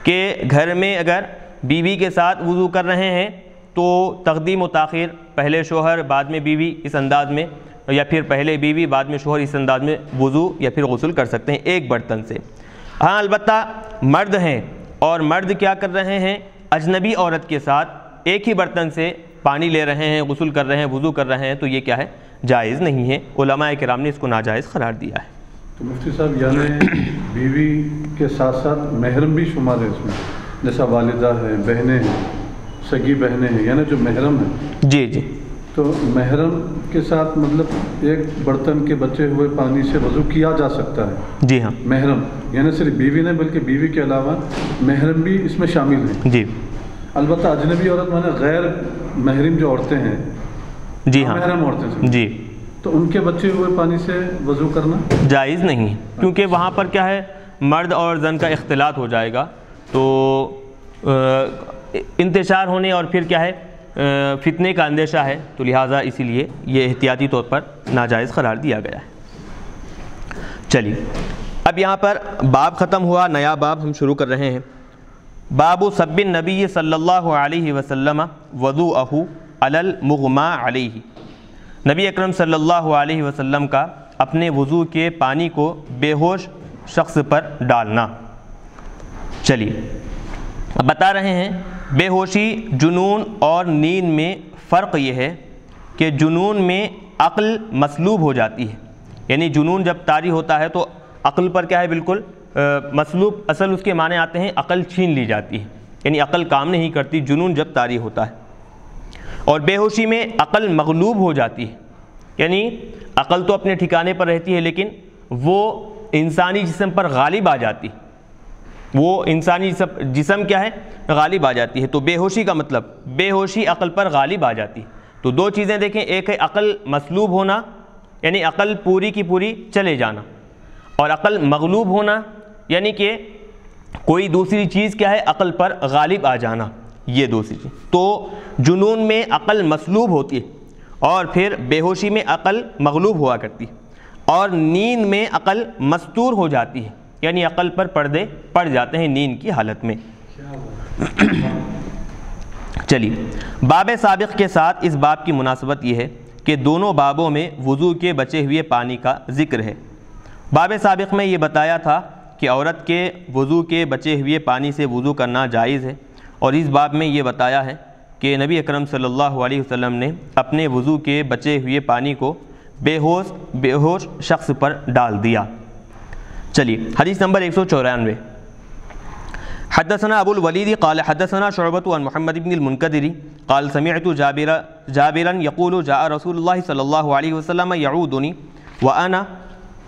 کہ گھر میں اگر بیوی کے ساتھ وضو کر رہے ہیں تو تقدیم و تاخیر، پہلے شوہر بعد میں بیوی اس انداز میں، یا پھر پہلے بیوی بعد میں شوہر اس انداز میں وضو یا پھر غسل کر سکتے ہیں ایک برتن سے۔ ہاں البتہ مرد ہیں اور مرد کیا کر رہے ہیں، اجنبی عورت کے ساتھ ایک ہی برتن سے پانی لے رہے ہیں، غسل کر رہے ہیں، وضو کر رہے ہیں، تو یہ کیا ہے جائز نہیں ہے، علماء کرام نے اس کو ناجائز قرار دیا ہے۔
تو مفتی صاحب یعنی بیوی کے ساتھ ساتھ محرم بھی شمار ہے اس میں، جیسا والدہ ہے، بہنیں ہیں، سگی بہنیں ہیں، یعنی جو محرم ہیں۔
جی جی،
تو محرم کے ساتھ مطلب ایک برتن کے بچے ہوئے پانی سے وضو کیا جا سکتا ہے؟
جی ہاں،
محرم یعنی صرف بیوی نہیں بلکہ بیوی کے علاوہ محرم بھی اس میں شامل ہیں۔
جی
البتہ اجنبی عورت مانے غیر محرم جو عورتیں ہیں،
جی ہاں،
محرم عورتیں
جی،
تو ان کے بچے ہوئے پانی سے وضو کرنا
جائز نہیں ہے، کیونکہ وہاں پر کیا ہے مرد اور زن کا اختلاط ہو جائے گا تو انتشار ہونے اور پھر کیا ہے فتنے کا اندیشہ ہے، تو لہٰذا اسی لیے یہ احتیاطی طور پر ناجائز قرار دیا گیا ہے۔ چلیے اب یہاں پر باب ختم ہوا، نیا باب ہم شروع کر رہے ہیں۔ باب سب النبی صلی اللہ علیہ وسلم وضوءہ علی المغمى علیہ، نبی اکرم صلی اللہ علیہ وسلم کا اپنے وضو کے پانی کو بے ہوش شخص پر ڈالنا۔ چلیے اب بتا رہے ہیں بے ہوشی، جنون اور نیند میں فرق یہ ہے کہ جنون میں عقل مسلوب ہو جاتی ہے، یعنی جنون جب طاری ہوتا ہے تو عقل پر کیا ہے بالکل مسلوب، اصل اس کے معنی آتے ہیں عقل چھین لی جاتی ہے، یعنی عقل کام نہیں کرتی جنون جب طاری ہوتا ہے۔ اور بے ہوشی میں عقل مغلوب ہو جاتی ہے، یعنی عقل تو اپنے ٹھکانے پر رہتی ہے لیکن وہ انسانی جسم پر غالب آ جاتی ہے، وہ انسانی جسم کیا ہے غالب آ جاتی ہے۔ تو بے ہوشی کا مطلب بے ہوشی عقل پر غالب آ جاتی ہے۔ تو دو چیزیں دیکھیں، ایک ہے عقل مسلوب ہونا یعنی عقل پوری کی پوری چلے جانا، اور عقل مغلوب ہونا یعنی کہ کوئی دوسری چیز کیا ہے عقل پر غالب آ جانا، یہ دوسری چیز۔ تو جنون میں عقل مسلوب ہوتی ہے اور پھر بے ہوشی میں عقل مغلوب ہوا کرتی ہے، اور نیند میں عقل مستور ہو جاتی ہے، یعنی عقل پر پردے پڑ جاتے ہیں نیند کی حالت میں۔ چلیے باب سابق کے ساتھ اس باب کی مناسبت یہ ہے کہ دونوں بابوں میں وضو کے بچے ہوئے پانی کا ذکر ہے۔ باب سابق میں یہ بتایا تھا کہ عورت کے وضو کے بچے ہوئے پانی سے وضو کرنا جائز ہے، اور اس باب میں یہ بتایا ہے کہ نبی اکرم صلی اللہ علیہ وسلم نے اپنے وضو کے بچے ہوئے پانی کو بے ہوش شخص پر ڈال دیا۔ چلیے حدیث نمبر 194، حدثنا ابو الولید قال حدثنا شعبة عن محمد بن المنکدر قال سمعت جابرا يقول جاء رسول الله صلى الله عليه وسلم يعودني وانا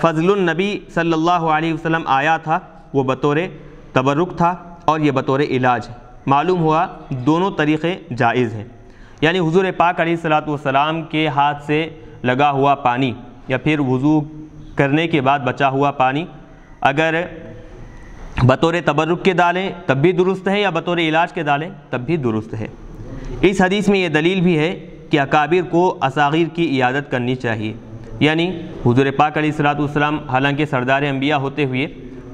فضل النبی صلی اللہ علیہ وسلم آیا تھا وہ بطور تبرک تھا اور یہ بطور علاج ہے۔ معلوم ہوا دونوں طریقے جائز ہیں، یعنی حضور پاک علیہ الصلوۃ والسلام کے ہاتھ سے لگا ہوا پانی یا پھر وضو کرنے کے بعد بچا ہوا پانی اگر بطور تبرک کے ڈالیں تب بھی درست ہے، یا بطور علاج کے ڈالیں تب بھی درست ہے۔ اس حدیث میں یہ دلیل بھی ہے کہ اکابر کو اصاغیر کی عیادت کرنی چاہیے، یعنی حضور پاک علیہ الصلوۃ والسلام حالانکہ سردار انبیاء ہوتے ہوئے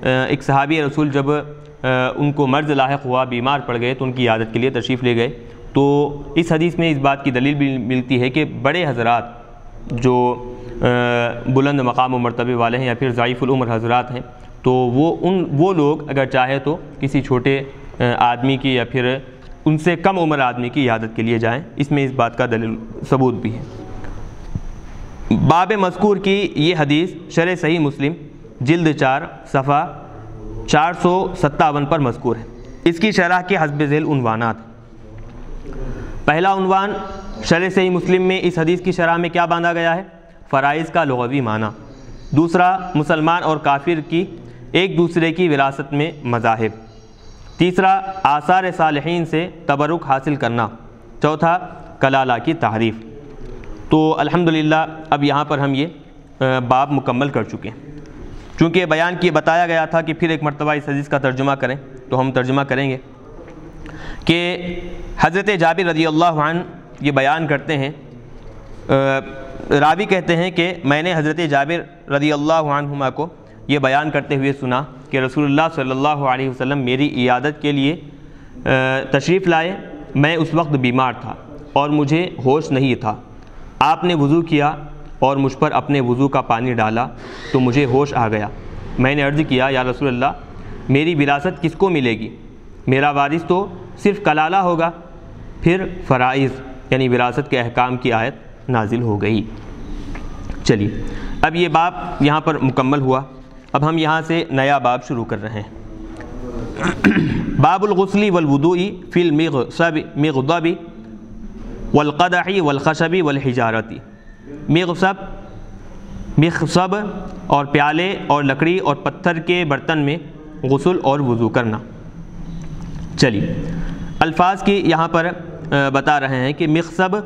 ایک صحابی رسول جب ان کو مرض لاحق ہوا، بیمار پڑ گئے تو ان کی عیادت کے لیے تشریف لے گئے، تو اس حدیث میں اس بات کی دلیل بھی ملتی ہے کہ بڑے حضرات جو بلند مقام و مرتبے والے ہیں یا پھر ضعیف العمر حضرات ہیں تو وہ لوگ اگر چاہے تو کسی چھوٹے آدمی کی یا پھر ان سے کم عمر آدمی کی عیادت کے لیے جائیں، اس میں اس بات کا دلیل ثبوت بھی ہے۔ باب مذکور کی یہ حدیث شرح صحیح مسلم جلد 4 صفحہ 457 پر مذکور ہے۔ اس کی شرح کے حسب ذیل عنوانات: پہلا عنوان شرح صحیح مسلم میں اس حدیث کی شرح میں کیا باندھا گیا ہے؟ فرائض کا لغوی معنی۔ دوسرا، مسلمان اور کافر کی ایک دوسرے کی وراثت میں مذاہب۔ تیسرا، آثار صالحین سے تبرک حاصل کرنا۔ چوتھا، کلالہ کی تعریف۔ تو الحمدللہ اب یہاں پر ہم یہ باب مکمل کر چکے ہیں۔ چونکہ بیان کیے بتایا گیا تھا کہ پھر ایک مرتبہ اس حدیث کا ترجمہ کریں تو ہم ترجمہ کریں گے کہ حضرت جابر رضی اللہ عنہ یہ بیان کرتے ہیں، راوی کہتے ہیں کہ میں نے حضرت جابر رضی اللہ عنہما کو یہ بیان کرتے ہوئے سنا کہ رسول اللہ صلی اللہ علیہ وسلم میری عیادت کے لیے تشریف لائے۔ میں اس وقت بیمار تھا اور مجھے ہوش نہیں تھا۔ آپ نے وضو کیا اور مجھ پر اپنے وضو کا پانی ڈالا تو مجھے ہوش آ گیا۔ میں نے عرض کیا یا رسول اللہ میری وراثت کس کو ملے گی؟ میرا وارث تو صرف کلالہ ہوگا۔ پھر فرائض یعنی وراثت کے احکام کی آیت نازل ہو گئی۔ چلیے اب یہ باب یہاں پر مکمل ہوا، اب ہم یہاں سے نیا باب شروع کر رہے ہیں۔ باب الغسل والوضوء فی المغضب والقدح والخشب والحجارت۔ مغصب اور پیالے اور لکڑی اور پتھر کے برتن میں غسل اور وضو کرنا۔ چلیے الفاظ کی یہاں پر بتا رہے ہیں کہ مغصب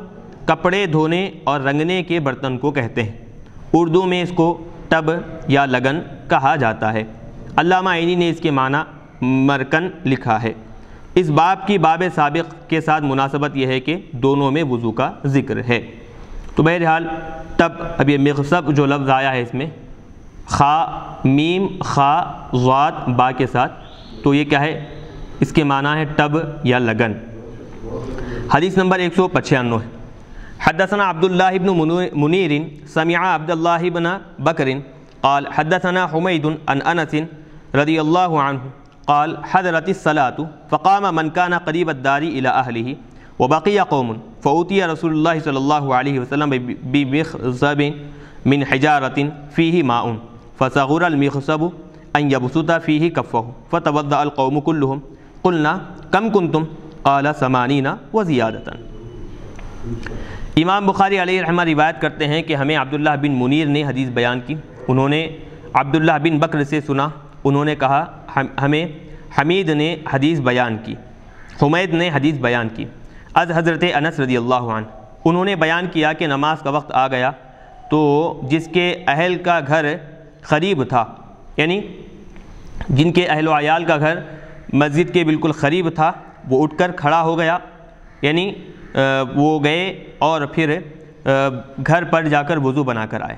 کپڑے دھونے اور رنگنے کے برتن کو کہتے ہیں، اردو میں اس کو ٹب یا لگن کہا جاتا ہے۔ علامہ عینی نے اس کے معنی مرکن لکھا ہے۔ اس باب کی باب سابق کے ساتھ مناسبت یہ ہے کہ دونوں میں وضو کا ذکر ہے۔ تو بہرحال ٹب، اب یہ مغصب جو لفظ آیا ہے اس میں خا میم خا ضاد با کے ساتھ، تو یہ کیا ہے؟ اس کے معنی ہے ٹب یا لگن۔ حدیث نمبر 195 ہے۔ حدثنا عبد الله بن منیر سمع عبد الله بن بکر قال حدثنا حمید عن انس رضی اللہ عنہ قال حضرت الصلاة فقام من كان قریب الدار الى اہلہ وبقي قوم فأوتي رسول اللہ صلی اللہ علیہ وسلم بمخصب من حجارة فيه ماء فصغر المخصب ان يبسط فيه كفه فتوضأ القوم كلهم قلنا كم كنتم قال 80 وزيادة۔ امام بخاری علیہ رحمہ روایت کرتے ہیں کہ ہمیں عبداللہ بن منیر نے حدیث بیان کی، انہوں نے عبداللہ بن بکر سے سنا، انہوں نے کہا ہمیں حمید نے حدیث بیان کی، حمید نے حدیث بیان کی از حضرت انس رضی اللہ عنہ، انہوں نے بیان کیا کہ نماز کا وقت آ گیا تو جس کے اہل کا گھر قریب تھا، یعنی جن کے اہل و عیال کا گھر مسجد کے بالکل قریب تھا، وہ اٹھ کر کھڑا ہو گیا، یعنی وہ گئے اور پھر گھر پر جا کر وضو بنا کر آئے،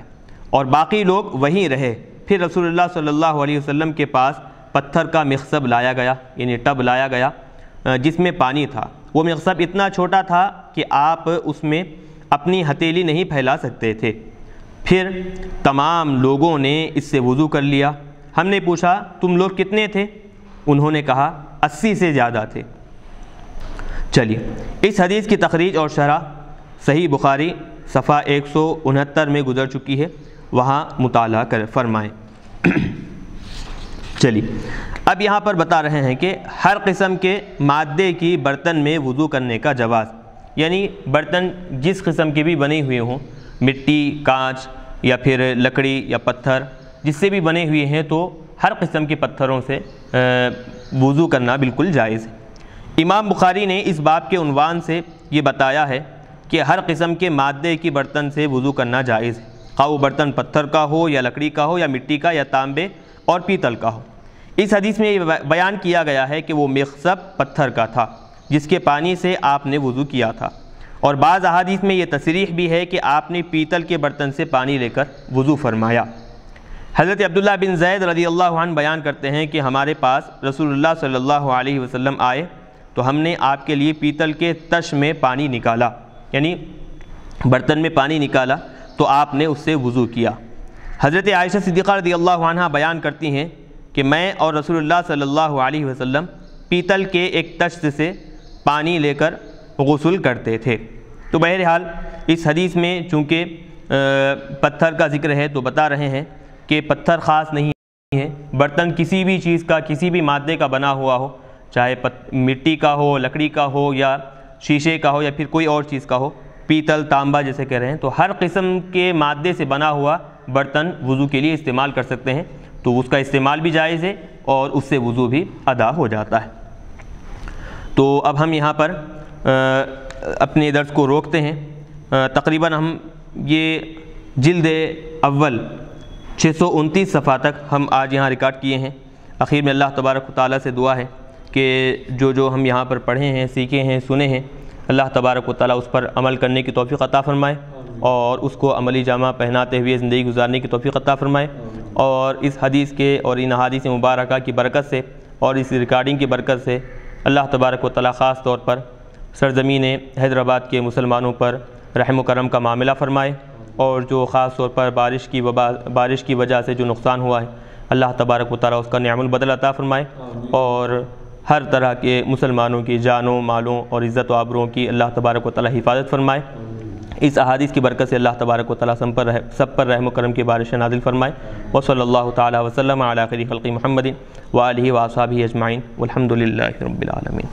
اور باقی لوگ وہیں رہے۔ پھر رسول اللہ صلی اللہ علیہ وسلم کے پاس پتھر کا مغصب لایا گیا، یعنی ٹب لایا گیا جس میں پانی تھا۔ وہ مغصب اتنا چھوٹا تھا کہ آپ اس میں اپنی ہتھیلی نہیں پھیلا سکتے تھے۔ پھر تمام لوگوں نے اس سے وضو کر لیا۔ ہم نے پوچھا تم لوگ کتنے تھے؟ انہوں نے کہا 80 سے زیادہ تھے۔ چلیے اس حدیث کی تخریج اور شرح صحیح بخاری صفحہ 169 میں گزر چکی ہے، وہاں مطالعہ فرمائیں۔ چلیے اب یہاں پر بتا رہے ہیں کہ ہر قسم کے مادے کی برتن میں وضو کرنے کا جواز، یعنی برتن جس قسم کے بھی بنے ہوئے ہوں، مٹی، کانچ یا پھر لکڑی یا پتھر جس سے بھی بنے ہوئے ہیں، تو ہر قسم کے پتھروں سے وضو کرنا بالکل جائز ہے۔ امام بخاری نے اس باب کے عنوان سے یہ بتایا ہے کہ ہر قسم کے مادے کی برتن سے وضو کرنا جائز ہے، خواہ وہ برتن پتھر کا ہو یا لکڑی کا ہو یا مٹی کا یا تانبے اور پیتل کا ہو۔ اس حدیث میں یہ بیان کیا گیا ہے کہ وہ مغصب پتھر کا تھا جس کے پانی سے آپ نے وضو کیا تھا، اور بعض احادیث میں یہ تصریح بھی ہے کہ آپ نے پیتل کے برتن سے پانی لے کر وضو فرمایا۔ حضرت عبداللہ بن زید رضی اللہ عنہ بیان کرتے ہیں کہ ہمارے پاس رسول اللہ صلی اللہ علیہ وسلم آئے تو ہم نے آپ کے لیے پیتل کے تش میں پانی نکالا، یعنی برتن میں پانی نکالا تو آپ نے اس سے وضو کیا۔ حضرت عائشہ صدیقہ رضی اللہ عنہ بیان کرتی ہیں کہ میں اور رسول اللہ صلی اللہ علیہ وسلم پیتل کے ایک تشت سے پانی لے کر غسل کرتے تھے۔ تو بہرحال اس حدیث میں چونکہ پتھر کا ذکر ہے تو بتا رہے ہیں کہ پتھر خاص نہیں ہے، برتن کسی بھی چیز کا، کسی بھی مادے کا بنا ہوا ہو، چاہے مٹی کا ہو، لکڑی کا ہو یا شیشے کا ہو یا پھر کوئی اور چیز کا ہو، پیتل، تانبا جیسے کہہ رہے ہیں، تو ہر قسم کے مادے سے بنا ہوا برتن وضو کے لیے استعمال کر سکتے ہیں، تو اس کا استعمال بھی جائز ہے اور اس سے وضو بھی ادا ہو جاتا ہے۔ تو اب ہم یہاں پر اپنے درس کو روکتے ہیں۔ تقریباً ہم یہ جلد اول 629 صفحہ تک ہم آج یہاں ریکارڈ کیے ہیں۔ اخیر میں اللہ تبارک و تعالیٰ سے دعا ہے کہ جو ہم یہاں پر پڑھے ہیں، سیکھے ہیں، سنے ہیں، اللہ تبارک و تعالیٰ اس پر عمل کرنے کی توفیق عطا فرمائے اور اس کو عملی جامہ پہناتے ہوئے زندگی گزارنے کی توفیق عطا فرمائے، اور اس حدیث کے اور ان احادیث مبارکہ کی برکت سے اور اس ریکارڈنگ کی برکت سے اللہ تبارک و تعالیٰ خاص طور پر سرزمین حیدرآباد کے مسلمانوں پر رحم و کرم کا معاملہ فرمائے، اور جو خاص طور پر بارش کی وجہ سے جو نقصان ہوا ہے، اللہ تبارک و تعالیٰ اس کا نعم البدل عطا فرمائے، اور ہر طرح کے مسلمانوں کی جانوں، مالوں اور عزت و آبروؤں کی اللہ تبارک و تعالیٰ حفاظت فرمائے۔ اس احادیث کی برکت سے اللہ تبارک و تعالیٰ سب پر رحم و کرم کی بارش نازل فرمائے۔ وصلی اللہ تعالیٰ وسلم علی خیر خلق محمد وآلہ وصحبہ اجمعین والحمد للہ رب العالمین۔